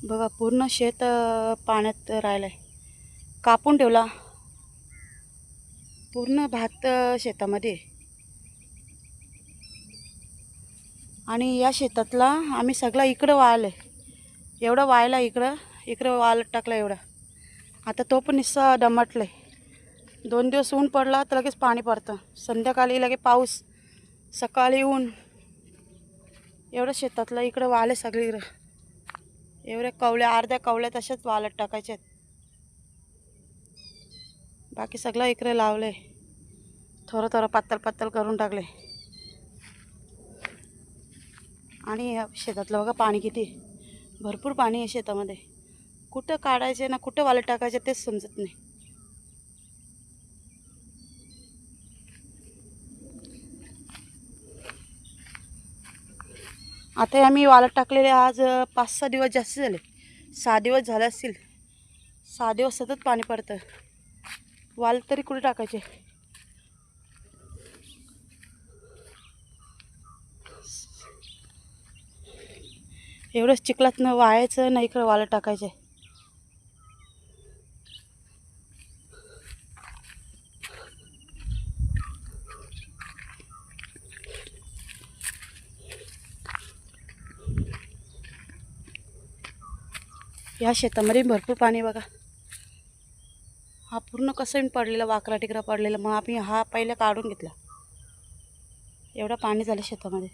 बघा पूर्ण शेत पाण्यात राहिलं आहे. कापून ठेवला पूर्ण भात शेतामध्ये आहे. आणि या शेतातला आम्ही सगळा इकडं वाळलं आहे. एवढं वाळला इकडं वाळत टाकलं एवढं. आता तो पण निस्सा दमटलं आहे. 2 दिवस ऊन पडला तर लगेच पाणी पडतं, संध्याकाळी लगे पाऊस, सकाळी ऊन. एवढं शेतातलं इकडं वाळले सगळीकडं. एवढ्या कवल्या, अर्ध्या कवल्या तशाच वाळत टाकायच्या आहेत. बाकी सगळं इकडे लावले, थोडं थोडं पातळ पातळ करून टाकले. आणि शेतातलं बघा पाणी किती, भरपूर पाणी आहे शेतामध्ये. कुठं काढायचे ना कुठं वाळत टाकायचे तेच समजत नाही. आता आम्ही वाळत टाकलेले आज 5-6 दिवस जास्त झाले, 6 दिवस झाले असतील. 6 दिवस सतत पाणी पडतं. वाल तरी कुठे टाकायचे. एवढंच चिखलात न वाहायचं नाही, इकडं वाळत टाकायचे. या शेतामध्ये भरपूर पाणी बघा. हा पूर्ण कसं पडलेला, वाकरा टिकरा पडलेला. मग आम्ही हा पहिला काढून घेतला. एवढं पाणी झालं शेतामध्ये.